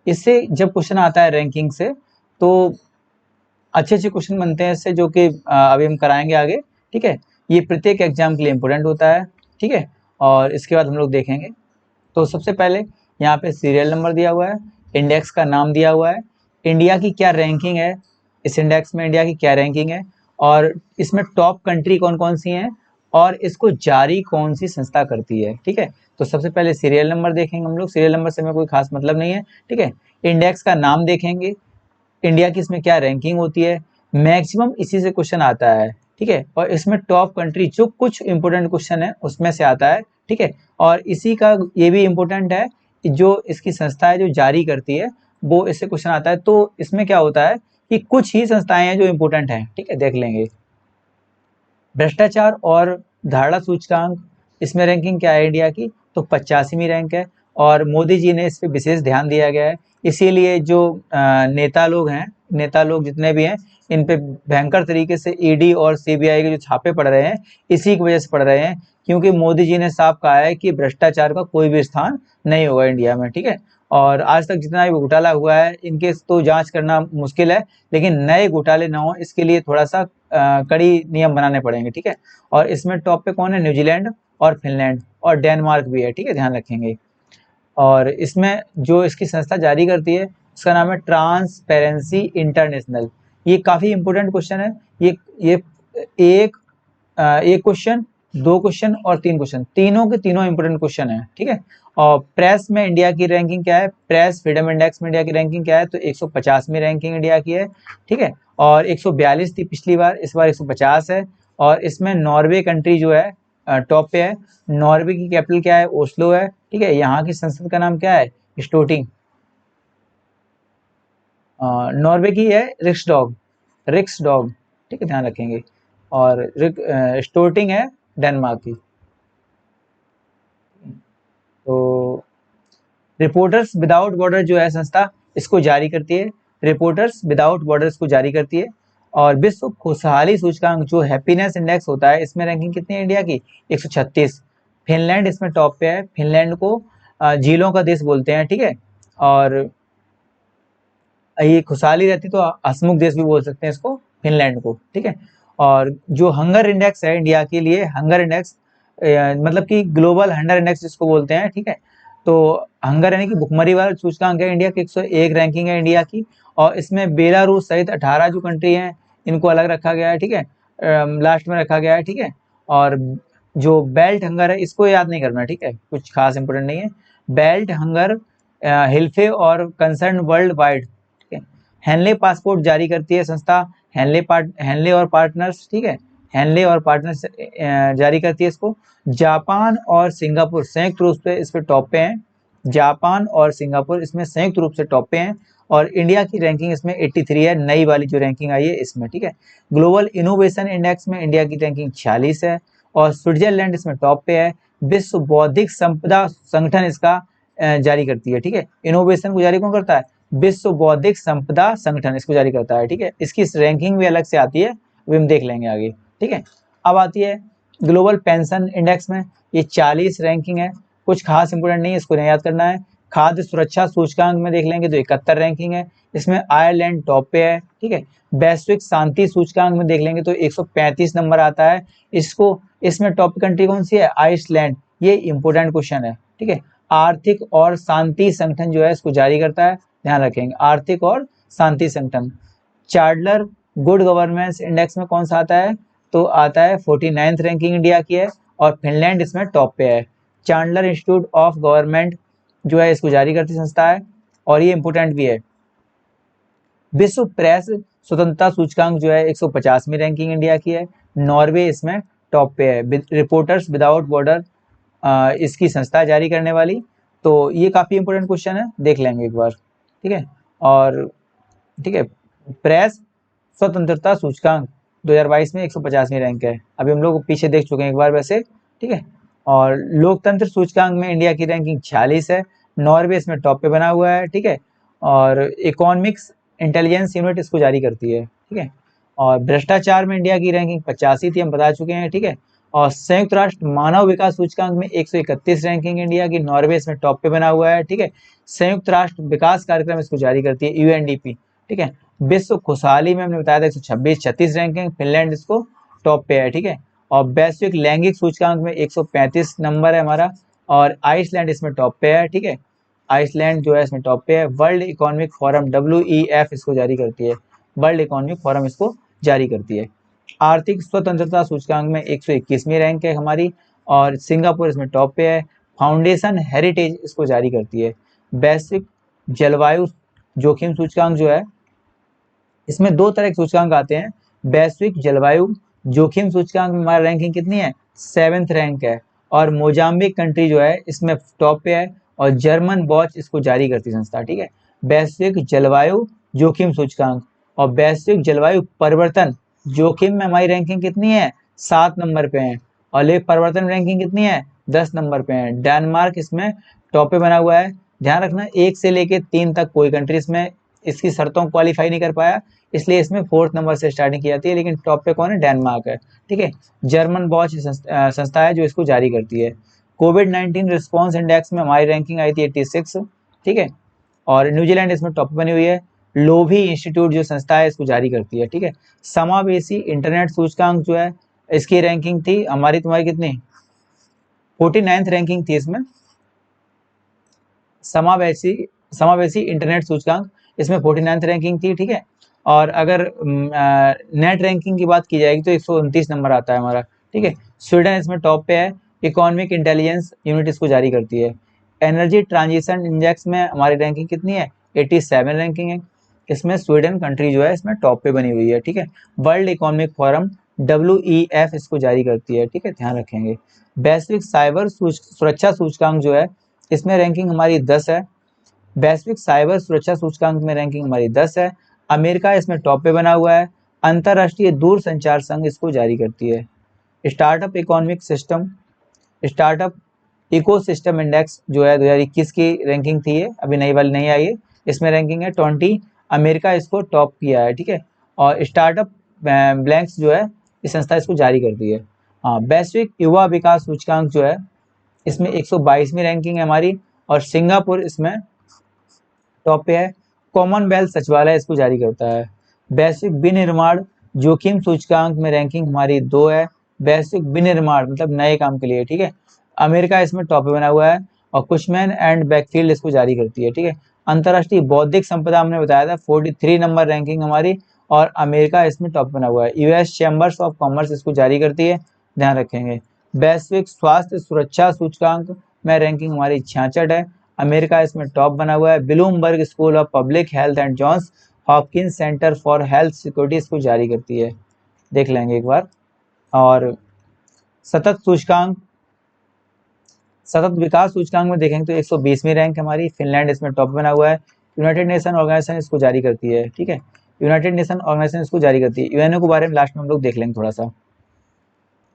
इससे जब क्वेश्चन आता है रैंकिंग से तो अच्छे अच्छे क्वेश्चन बनते हैं इससे, जो कि अभी हम कराएंगे आगे। ठीक है, ये प्रत्येक एग्जाम के लिए इंपॉर्टेंट होता है। ठीक है, और इसके बाद हम लोग देखेंगे। तो सबसे पहले यहाँ पे सीरियल नंबर दिया हुआ है, इंडेक्स का नाम दिया हुआ है, इंडिया की क्या रैंकिंग है, इस इंडेक्स में इंडिया की क्या रैंकिंग है, और इसमें टॉप कंट्री कौन कौन सी हैं, और इसको जारी कौन सी संस्था करती है। ठीक है, तो सबसे पहले सीरियल नंबर देखेंगे हम लोग। सीरियल नंबर से हमें कोई खास मतलब नहीं है। ठीक है, इंडेक्स का नाम देखेंगे, इंडिया की इसमें क्या रैंकिंग होती है, मैक्सिमम इसी से क्वेश्चन आता है। ठीक है, और इसमें टॉप कंट्री जो कुछ इंपोर्टेंट क्वेश्चन है उसमें से आता है। ठीक है, और इसी का ये भी इम्पोर्टेंट है, जो इसकी संस्था है जो जारी करती है वो इससे क्वेश्चन आता है। तो इसमें क्या होता है कि कुछ ही संस्थाएं हैं जो इम्पोर्टेंट हैं। ठीक है, देख लेंगे। भ्रष्टाचार और धारणा सूचकांक, इसमें रैंकिंग क्या है इंडिया की, तो 85वीं रैंक है, और मोदी जी ने इस पर विशेष ध्यान दिया गया है। इसीलिए जो नेता लोग हैं, नेता लोग जितने भी हैं, इन पे भयंकर तरीके से ईडी और सीबीआई के जो छापे पड़ रहे हैं, इसी की वजह से पड़ रहे हैं, क्योंकि मोदी जी ने साफ कहा है कि भ्रष्टाचार का कोई भी स्थान नहीं होगा इंडिया में। ठीक है, और आज तक जितना भी घोटाला हुआ है इनके तो जांच करना मुश्किल है, लेकिन नए घोटाले ना हो इसके लिए थोड़ा सा कड़ी नियम बनाने पड़ेंगे। ठीक है, और इसमें टॉप पे कौन है, न्यूजीलैंड और फिनलैंड और डेनमार्क भी है। ठीक है, ध्यान रखेंगे। और इसमें जो इसकी संस्था जारी करती है उसका नाम है ट्रांसपेरेंसी इंटरनेशनल। ये काफी इंपोर्टेंट क्वेश्चन है। ये एक एक क्वेश्चन, दो क्वेश्चन और तीन क्वेश्चन, तीनों के तीनों इंपोर्टेंट क्वेश्चन है। ठीक है, और प्रेस में इंडिया की रैंकिंग क्या है, प्रेस फ्रीडम इंडेक्स में इंडिया की रैंकिंग क्या है, तो 150वीं रैंकिंग इंडिया की है। ठीक है, और 142 थी पिछली बार, इस बार 150 है। और इसमें नॉर्वे कंट्री जो है टॉप पे है। नॉर्वे की कैपिटल क्या है, ओस्लो है। ठीक है, यहाँ की संसद का नाम क्या है, स्टोटिंग। नॉर्वे की है रिक्सडॉग, रिक्सडॉग। ठीक है, ध्यान रखेंगे। और स्टोटिंग है डेनमार्क की। तो रिपोर्टर्स विदाउट बॉर्डर जो है संस्था, इसको जारी करती है। रिपोर्टर्स विदाउट बॉर्डर इसको जारी करती है। और विश्व खुशहाली सूचकांक जो हैप्पीनेस इंडेक्स होता है, इसमें रैंकिंग कितनी है इंडिया की, 136। फिनलैंड इसमें टॉप पे है। फिनलैंड को झीलों का देश बोलते हैं। ठीक है, और ये खुशहाली रहती तो हसमुख देश भी बोल सकते हैं इसको, फिनलैंड को। ठीक है, और जो हंगर इंडेक्स है इंडिया के लिए, हंगर इंडेक्स मतलब कि ग्लोबल हंगर इंडेक्स जिसको बोलते हैं। ठीक है, तो हंगर यानी कि भुखमरी वाला सूचकांक है इंडिया की, 101 रैंकिंग है इंडिया की। और इसमें बेलारूस सहित 18 जो कंट्री हैं इनको अलग रखा गया है। ठीक है, लास्ट में रखा गया है। ठीक है, और जो बेल्ट हंगर है इसको याद नहीं करना। ठीक है, कुछ खास इंपोर्टेंट नहीं है। बेल्ट हंगर हिल्फे और Concern Worldwide. Henley Passport जारी करती है संस्था, हेनले और पार्टनर्स। ठीक है, हेनले और पार्टनर्स जारी करती है इसको। जापान और सिंगापुर संयुक्त रूप से इस पे टॉप पे हैं। जापान और सिंगापुर इसमें संयुक्त रूप से टॉप पे हैं। और इंडिया की रैंकिंग इसमें 83 है, नई वाली जो रैंकिंग आई है इसमें। ठीक है, ग्लोबल इनोवेशन इंडेक्स में इंडिया की रैंकिंग 46 है, और स्विट्जरलैंड इसमें टॉप पे है। विश्व बौद्धिक संपदा संगठन इसका जारी करती है। ठीक है, इनोवेशन को जारी कौन करता है, विश्व बौद्धिक संपदा संगठन इसको जारी करता है। ठीक है, इसकी रैंकिंग भी अलग से आती है, वो हम देख लेंगे आगे। ठीक है, अब आती है ग्लोबल पेंशन इंडेक्स में, ये 40 रैंकिंग है, कुछ खास इंपोर्टेंट नहीं है, इसको नहीं याद करना है। खाद्य सुरक्षा सूचकांक में देख लेंगे तो 71 रैंकिंग है, इसमें आयरलैंड टॉप पे है। ठीक है, वैश्विक शांति सूचकांक में देख लेंगे तो 135 नंबर आता है। इसको इसमें टॉप कंट्री कौन सी है, आइसलैंड। ये इंपोर्टेंट क्वेश्चन है। ठीक है, आर्थिक और शांति संगठन जो है इसको जारी करता है, ध्यान रखेंगे, आर्थिक और शांति संगठन। चार्लर गुड गवर्नेंस इंडेक्स में कौन सा आता है, तो आता है 49th रैंकिंग इंडिया की है, और फिनलैंड इसमें टॉप पे है। चांडलर इंस्टीट्यूट ऑफ गवर्नमेंट जो है इसको जारी करती संस्था है, और ये इंपोर्टेंट भी है। विश्व प्रेस स्वतंत्रता सूचकांक जो है 150वीं रैंकिंग इंडिया की है, नॉर्वे इसमें टॉप पे है। रिपोर्टर्स विदाउट बॉर्डर इसकी संस्था जारी करने वाली। तो ये काफी इंपोर्टेंट क्वेश्चन है, देख लेंगे एक बार। ठीक है, और ठीक है, प्रेस स्वतंत्रता सूचकांक 2022 में 150वीं रैंक है, अभी हम लोग पीछे देख चुके हैं एक बार वैसे। ठीक है, और लोकतंत्र सूचकांक में इंडिया की रैंकिंग 46 है, नॉर्वे इसमें टॉप पे बना हुआ है। ठीक है, और इकोनॉमिक्स इंटेलिजेंस यूनिट इसको जारी करती है। ठीक है, और भ्रष्टाचार में इंडिया की रैंकिंग 85 थी, हम बता चुके हैं। ठीक है, और संयुक्त राष्ट्र मानव विकास सूचकांक में 131 रैंकिंग इंडिया की, नॉर्वे इसमें टॉप पे बना हुआ है, ठीक है। संयुक्त राष्ट्र विकास कार्यक्रम इसको जारी करती है, यूएनडीपी, ठीक है। विश्व खुशहाली में हमने बताया था 136 रैंकिंग, फिनलैंड इसको टॉप पे है, ठीक है। और वैश्विक लैंगिक सूचकांक में 135 नंबर है हमारा, और आइसलैंड इसमें टॉप पे है, ठीक है। आइसलैंड जो है इसमें टॉप पे है। वर्ल्ड इकोनॉमिक फोरम WEF इसको जारी करती है, वर्ल्ड इकोनॉमिक फोरम इसको जारी करती है। आर्थिक स्वतंत्रता सूचकांक में 121वीं रैंक है हमारी, और सिंगापुर इसमें टॉप पे है। फाउंडेशन हेरिटेज इसको जारी करती है। वैश्विक जलवायु जोखिम सूचकांक जो है, इसमें दो तरह के सूचकांक आते हैं। वैश्विक जलवायु जोखिम सूचकांक में हमारा रैंकिंग कितनी है, 7th रैंक है, और मोजाम्बिक कंट्री जो है इसमें टॉप पे है, और जर्मन वॉच इसको जारी करती है संस्था, ठीक है। वैश्विक जलवायु जोखिम सूचकांक और वैश्विक जलवायु परिवर्तन जोखिम में हमारी रैंकिंग कितनी है, 7 नंबर पे है, और लेख परिवर्तन रैंकिंग कितनी है, 10 नंबर पे है। डेनमार्क इसमें टॉप पे बना हुआ है। ध्यान रखना 1 से लेके 3 तक कोई कंट्री इसमें इसकी शर्तों को क्वालिफाई नहीं कर पाया, इसलिए इसमें 4th नंबर से स्टार्टिंग की जाती है, लेकिन टॉप पे कौन है, डेनमार्क है, ठीक है। जर्मन वॉच संस्था है जो इसको जारी करती है। कोविड-19 रिस्पॉन्स इंडेक्स में हमारी रैंकिंग आई थी 86, ठीक है, और न्यूजीलैंड इसमें टॉप बनी हुई है। लोभी इंस्टीट्यूट जो संस्था है इसको जारी करती है, ठीक है। समावेशी इंटरनेट सूचकांक जो है इसकी रैंकिंग थी हमारी, तुम्हारी कितनी, 49th रैंकिंग थी इसमें। समावेशी समावेशी इंटरनेट सूचकांक इसमें 49th रैंकिंग थी, ठीक है। और अगर नेट रैंकिंग की बात की जाएगी तो 129 नंबर आता है हमारा, ठीक है। स्वीडन इसमें टॉप पे है। इकोनॉमिक इंटेलिजेंस यूनिट इसको जारी करती है। एनर्जी ट्रांजिशन इंडेक्स में हमारी रैंकिंग कितनी है, 87 रैंकिंग है, इसमें स्वीडन कंट्री जो है इसमें टॉप पे बनी हुई है, ठीक है। वर्ल्ड इकोनॉमिक फोरम WEF इसको जारी करती है, ठीक है, ध्यान रखेंगे। वैश्विक साइबर सुरक्षा सूचकांक जो है इसमें रैंकिंग हमारी 10 है। वैश्विक साइबर सुरक्षा सूचकांक में रैंकिंग हमारी 10 है। अमेरिका इसमें टॉप पे बना हुआ है। अंतरराष्ट्रीय दूरसंचार संघ इसको जारी करती है। Startup economic system startup ecosystem index जो है 2021 की रैंकिंग थी, ये अभी नई वाली नहीं आई है, इसमें रैंकिंग है 20, अमेरिका इसको टॉप किया है, ठीक है। और स्टार्टअप ब्लैंक्स जो है इस संस्था इसको जारी करती है। हाँ, वैश्विक युवा विकास सूचकांक जो है इसमें 122वीं रैंकिंग है हमारी, और सिंगापुर इसमें टॉप पे है। कॉमनवेल्थ सचिवालय इसको जारी करता है। वैश्विक विनिर्माण जोखिम सूचकांक में रैंकिंग हमारी 2 है। वैश्विक विनिर्माण मतलब नए काम के लिए, ठीक है, अमेरिका इसमें टॉप पे बना हुआ है, और कुशमैन एंड बैकफील्ड इसको जारी करती है, ठीक है। अंतरराष्ट्रीय बौद्धिक संपदा हमने बताया था 43 नंबर रैंकिंग हमारी, और अमेरिका इसमें टॉप बना हुआ है। यूएस चैम्बर्स ऑफ कॉमर्स इसको जारी करती है, ध्यान रखेंगे। वैश्विक स्वास्थ्य सुरक्षा सूचकांक में रैंकिंग हमारी 66 है, अमेरिका इसमें टॉप बना हुआ है। Bloomberg school of public health and Johns Hopkins centre for health security इसको जारी करती है, देख लेंगे एक बार। और सतत सूचकांक सतत विकास सूचकांक में देखेंगे तो 120वीं रैंक हमारी, फिनलैंड इसमें टॉप बना हुआ है। यूनाइटेड नेशन ऑर्गेनाइजेशन इसको जारी करती है, ठीक है, यूनाइटेड नेशन ऑर्गेनाइजेशन इसको जारी करती है। यूएनओ के बारे में लास्ट में हम लोग देख लेंगे थोड़ा सा।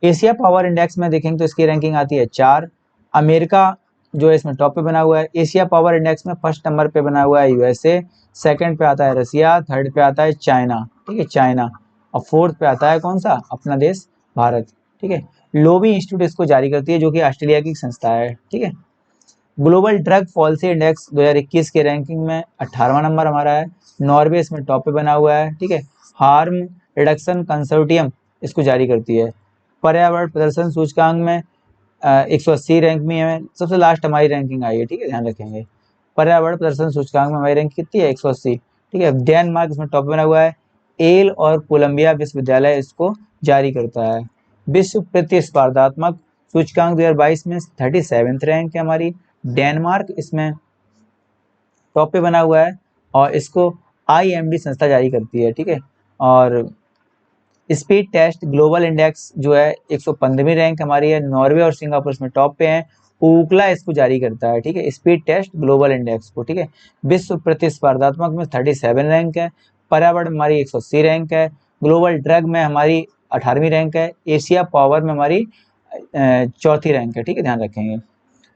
एशिया पावर इंडेक्स में देखेंगे तो इसकी रैंकिंग आती है 4, अमेरिका जो है इसमें टॉप पे बना हुआ है। एशिया पावर इंडेक्स में फर्स्ट नंबर पे बना हुआ है यूएसए, सेकंड पे आता है रसिया, थर्ड पे आता है चाइना, ठीक है, चाइना, और फोर्थ पे आता है कौन सा, अपना देश भारत, ठीक है। लोबी इंस्टीट्यूट इसको जारी करती है जो कि ऑस्ट्रेलिया की संस्था है, ठीक है। ग्लोबल ड्रग पॉलिसी इंडेक्स 2021 के रैंकिंग में 18वां नंबर हमारा है, नॉर्वे इसमें टॉप पे बना हुआ है, ठीक है। हार्म रिडक्शन कंसोर्टियम इसको जारी करती है। पर्यावरण प्रदर्शन सूचकांक में 180 रैंक में है, सबसे लास्ट हमारी रैंकिंग आई है, ठीक है, ध्यान रखेंगे। पर्यावरण प्रदर्शन सूचकांक में हमारी रैंक कितनी है, 180, ठीक है। डेनमार्क इसमें टॉप बना हुआ है। एल और कोलंबिया विश्वविद्यालय इसको जारी करता है। विश्व प्रतिस्पर्धात्मक सूचकांक 2022 में 37th रैंक है हमारी, डेनमार्क इसमें टॉप पे बना हुआ है, और इसको IMD संस्था जारी करती है, ठीक है। और स्पीड टेस्ट ग्लोबल इंडेक्स जो है 115वीं रैंक हमारी है, नॉर्वे और सिंगापुर इसमें टॉप पे हैं। ऊकला इसको जारी करता है, ठीक है, स्पीड टेस्ट ग्लोबल इंडेक्स को, ठीक है। विश्व प्रतिस्पर्धात्मक में 37 रैंक है। पर्यावरण में हमारी 180 रैंक है। ग्लोबल ड्रग में हमारी 18वीं रैंक है। एशिया पावर में हमारी 4थी रैंक है, ठीक है, ध्यान रखेंगे।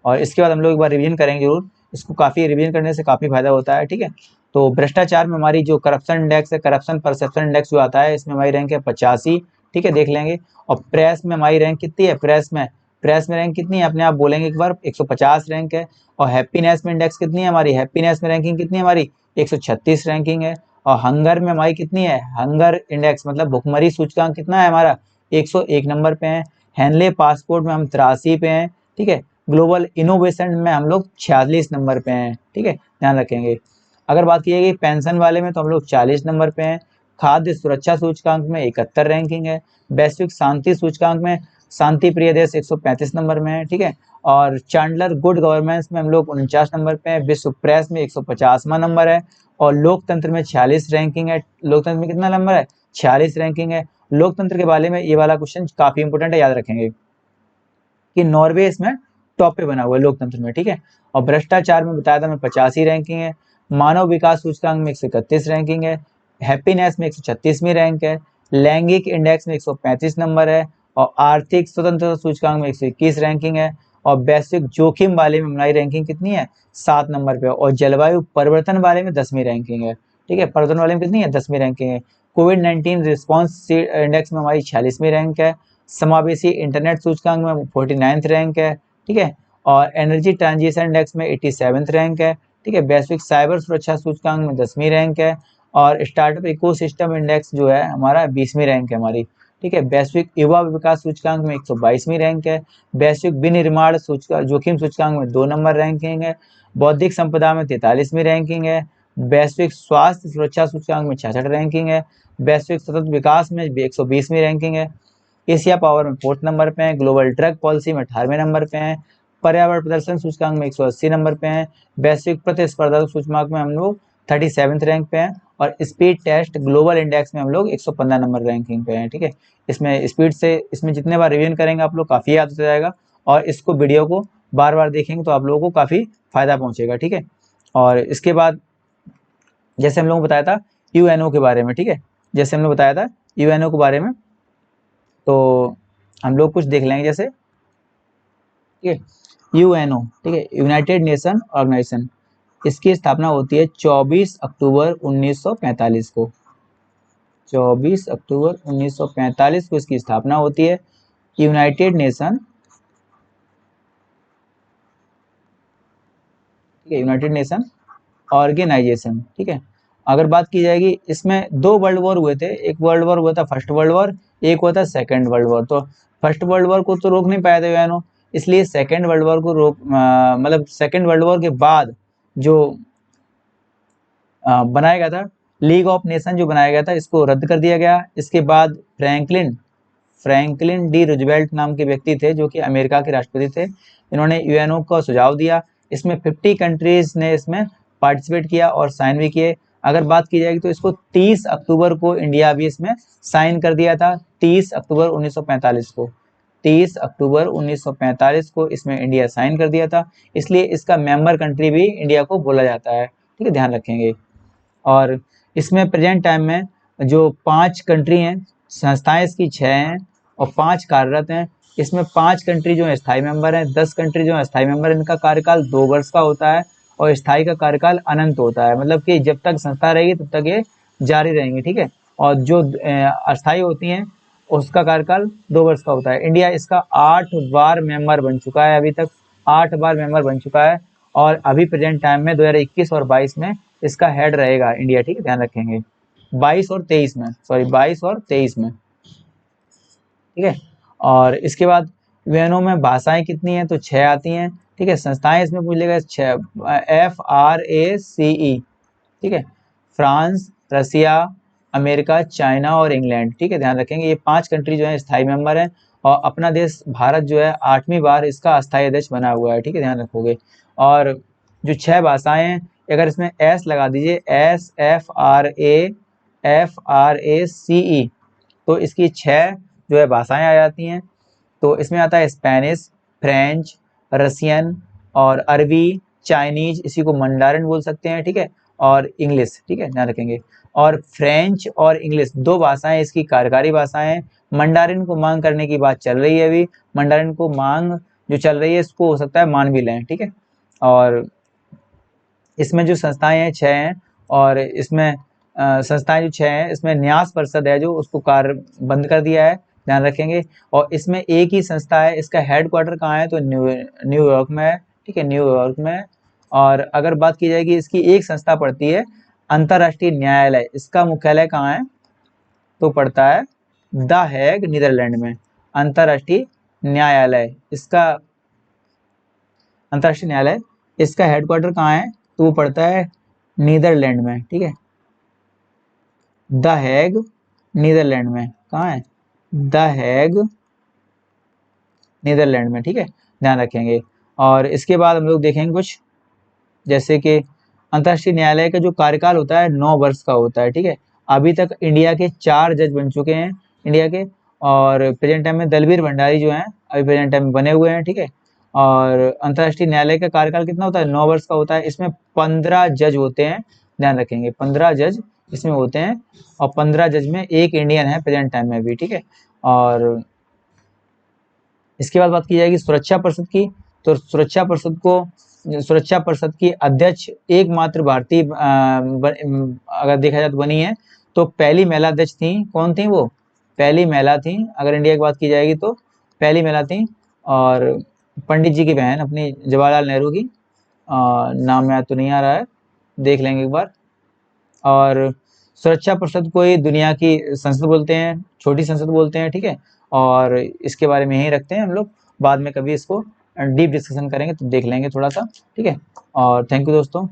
और इसके बाद हम लोग एक बार रिवीजन करेंगे जरूर, इसको काफ़ी रिवीजन करने से काफ़ी फायदा होता है, ठीक है। तो भ्रष्टाचार में हमारी जो करप्शन इंडेक्स है, करप्शन परसेप्शन इंडेक्स जो आता है, इसमें हमारी रैंक है 85, ठीक है, देख लेंगे। और प्रेस में हमारी रैंक कितनी है, प्रेस में रैंक कितनी है, अपने आप बोलेंगे एक बार, 150 रैंक है। और हैप्पीनेस में इंडेक्स कितनी है हमारी, हैप्पीनेस में रैंकिंग कितनी है हमारी, 136 रैंकिंग है। और हंगर में हमारी कितनी है, हंगर इंडेक्स मतलब भुखमरी सूचकांक कितना है हमारा, 101 नंबर पे है। हेनले पासपोर्ट में हम 83 पे हैं, ठीक है। ग्लोबल इनोवेशन में हम लोग 46 नंबर पे हैं, ठीक है, ध्यान रखेंगे। अगर बात की जाएगी पेंशन वाले में तो हम लोग 40 नंबर पे हैं। खाद्य सुरक्षा सूचकांक में 71 रैंकिंग है। वैश्विक शांति सूचकांक में शांति प्रिय देश 135 नंबर में है, ठीक है। और चांडलर गुड गवर्नेंस में हम लोग 49 नंबर पे हैं। विश्व प्रेस में 150वां नंबर है। और लोकतंत्र में 46 रैंकिंग है। लोकतंत्र में कितना नंबर है, 46 रैंकिंग है। लोकतंत्र के बारे में ये वाला क्वेश्चन काफी इंपोर्टेंट है, याद रखेंगे कि नॉर्वे इसमें टॉप पे बना हुआ है लोकतंत्र में, ठीक है। और भ्रष्टाचार में बताया था मैं 85 रैंकिंग है। मानव विकास सूचकांक में 131 रैंकिंग है। हैप्पीनेस में 136वीं रैंक है। लैंगिक इंडेक्स में 135 नंबर है। और आर्थिक स्वतंत्रता सूचकांक में 121 रैंकिंग है। और वैश्विक जोखिम वाले में हमारी रैंकिंग कितनी है, 7 नंबर पे। और जलवायु परिवर्तन वाले में 10वीं रैंकिंग है, ठीक है। परिवर्तन वाले में कितनी है, 10वीं रैंकिंग है। कोविड-19 रिस्पॉन्स इंडेक्स में हमारी 46वीं रैंक है। समावेशी इंटरनेट सूचकांक में 49th रैंक है, ठीक है। और एनर्जी ट्रांजिशन इंडेक्स में 87th रैंक है, ठीक है। वैश्विक साइबर सुरक्षा सूचकांक में 10वीं रैंक है। और स्टार्टअप इकोसिस्टम इंडेक्स जो है हमारा 20वीं रैंक है हमारी, ठीक है। वैश्विक युवा विकास सूचकांक में 122वीं रैंक है। वैश्विक विनिर्माण सूचकांक जोखिम सूचकांक में 2 नंबर रैंकिंग है। बौद्धिक संपदा में 43वीं रैंकिंग है। वैश्विक स्वास्थ्य सुरक्षा सूचकांक में 66 रैंकिंग है। वैश्विक सतत विकास में 120वीं रैंकिंग है। एशिया पावर में 4th नंबर पे हैं। ग्लोबल ड्रग पॉलिसी में 18वें नंबर पे हैं। पर्यावरण प्रदर्शन सूचकांक में 180 नंबर पे हैं। वैश्विक प्रतिस्पर्धा सूचकांक में हम लोग 37th रैंक पे हैं। और स्पीड टेस्ट ग्लोबल इंडेक्स में हम लोग 115 नंबर रैंकिंग पे हैं, ठीक है। इसमें स्पीड से इसमें जितने बार रिवीजन करेंगे आप लोग काफ़ी याद हो जाएगा। और इसको वीडियो को बार बार देखेंगे तो आप लोगों को काफ़ी फायदा पहुंचेगा, ठीक है। और इसके बाद जैसे हम लोगों को बताया था यूएनओ के बारे में, ठीक है, जैसे हम लोग बताया था यूएनओ के बारे में, तो हम लोग कुछ देख लेंगे जैसे, ठीक है। यूएनओ, ठीक है, यूनाइटेड नेशन ऑर्गेनाइजेशन, इसकी स्थापना होती है 24 अक्टूबर 1945 को। 24 अक्टूबर 1945 को इसकी स्थापना होती है। यूनाइटेड नेशन, ठीक है, यूनाइटेड नेशन ऑर्गेनाइजेशन, ठीक है। अगर बात की जाएगी इसमें 2 वर्ल्ड वॉर हुए थे। एक वर्ल्ड वॉर हुआ था फर्स्ट वर्ल्ड वॉर, एक हुआ था सेकंड वर्ल्ड वॉर। तो फर्स्ट वर्ल्ड वॉर को तो रोक नहीं पाया था यूएनओ, इसलिए सेकंड वर्ल्ड वॉर को रोक मतलब सेकंड वर्ल्ड वॉर के बाद जो बनाया गया था लीग ऑफ नेशन जो बनाया गया था, इसको रद्द कर दिया गया। इसके बाद फ्रैंकलिन डी रूजवेल्ट नाम के व्यक्ति थे जो कि अमेरिका के राष्ट्रपति थे। इन्होंने यूएनओ का सुझाव दिया। इसमें 50 कंट्रीज ने इसमें पार्टिसिपेट किया और साइन भी किए। अगर बात की जाएगी तो इसको 30 अक्टूबर को इंडिया भी इसमें साइन कर दिया था। 30 अक्टूबर 1945 को, 30 अक्टूबर 1945 को इसमें इंडिया साइन कर दिया था। इसलिए इसका मेंबर कंट्री भी इंडिया को बोला जाता है, ठीक है, ध्यान रखेंगे। और इसमें प्रेजेंट टाइम में जो 5 कंट्री हैं, संस्थाएं इसकी 6 हैं और 5 कार्यरत हैं। इसमें 5 कंट्री जो है स्थायी मेंबर हैं, 10 कंट्री जो है स्थायी मेंबर हैं। इनका कार्यकाल 2 वर्ष का होता है और स्थायी का कार्यकाल अनंत होता है, मतलब कि जब तक संस्था रहेगी तब तक ये जारी रहेंगी, ठीक है। और जो अस्थायी होती हैं उसका कार्यकाल 2 वर्ष का होता है। इंडिया इसका 8 बार मेंबर बन चुका है, अभी तक 8 बार मेंबर बन चुका है। और अभी प्रेजेंट टाइम में 2021 और 22 में इसका हेड रहेगा इंडिया, ठीक है, ध्यान रखेंगे। 22 और 23 में, सॉरी 22 और 23 में, ठीक है। और इसके बाद यूएनओ में भाषाएं कितनी हैं, तो 6 आती हैं, ठीक है। संस्थाएं इसमें पूछ लेगा 6, FRACE, ठीक है। फ्रांस, रसिया, अमेरिका, चाइना और इंग्लैंड, ठीक है, ध्यान रखेंगे। ये 5 कंट्री जो है स्थायी मेंबर हैं। और अपना देश भारत जो है 8वीं बार इसका अस्थायी अध्यक्ष बना हुआ है, ठीक है, ध्यान रखोगे। और जो 6 भाषाएं हैं, अगर इसमें एस लगा दीजिए, SFRACE, तो इसकी 6 जो है भाषाएं आ जाती हैं। तो इसमें आता है स्पेनिश, फ्रेंच, रसियन और अरबी, चाइनीज, इसी को मंडारिन बोल सकते हैं, ठीक है, और इंग्लिश, ठीक है, ध्यान रखेंगे। और फ्रेंच और इंग्लिश 2 भाषाएं इसकी कार्यकारी भाषाएं हैं। मंडारिन को मांग करने की बात चल रही है अभी, मंडारिन को मांग जो चल रही है इसको हो सकता है मान भी लें, ठीक है। और इसमें जो संस्थाएं हैं 6 हैं। और इसमें संस्थाएं जो 6 हैं, इसमें न्यास परिषद है जो उसको कार्य बंद कर दिया है, ध्यान रखेंगे। और इसमें एक ही संस्था है, इसका हेडक्वार्टर कहाँ है, तो न्यूयॉर्क में है, ठीक है, न्यूयॉर्क में है। और अगर बात की जाएगी इसकी एक संस्था पड़ती है अंतर्राष्ट्रीय न्यायालय, इसका मुख्यालय कहाँ है, तो पड़ता है द हेग, नीदरलैंड में। अंतर्राष्ट्रीय न्यायालय, इसका अंतर्राष्ट्रीय न्यायालय, इसका हेडक्वार्टर कहाँ है, तो वो पड़ता है नीदरलैंड में, ठीक है, द हेग, नीदरलैंड में। कहाँ है, द हेग, नीदरलैंड में, ठीक है, ध्यान रखेंगे। और इसके बाद हम लोग देखेंगे कुछ, जैसे कि अंतर्राष्ट्रीय न्यायालय का जो कार्यकाल होता है 9 वर्ष का होता है, ठीक है। अभी तक इंडिया के 4 जज बन चुके हैं इंडिया के, और प्रेजेंट टाइम में दलवीर भंडारी जो हैं अभी प्रेजेंट टाइम में बने हुए हैं, ठीक है। और अंतर्राष्ट्रीय न्यायालय का कार्यकाल कितना होता है, 9 वर्ष का होता है। इसमें 15 जज होते हैं, ध्यान रखेंगे, 15 जज इसमें होते हैं, और 15 जज में एक इंडियन है प्रेजेंट टाइम में भी, ठीक है। और इसके बाद बात की जाएगी सुरक्षा परिषद की, तो सुरक्षा परिषद की अध्यक्ष एकमात्र भारतीय अगर देखा जाए तो बनी है, तो पहली महिला अध्यक्ष थी, कौन थी वो, पहली महिला थी, अगर इंडिया की बात की जाएगी तो पहली महिला थी, और पंडित जी की बहन अपनी जवाहरलाल नेहरू की, नाम याद तो नहीं आ रहा है, देख लेंगे एक बार। और सुरक्षा परिषद को ही दुनिया की संसद बोलते हैं, छोटी संसद बोलते हैं, ठीक है। और इसके बारे में यही रखते हैं हम लोग, बाद में कभी इसको डीप डिस्कशन करेंगे तो देख लेंगे थोड़ा सा, ठीक है। और थैंक यू दोस्तों।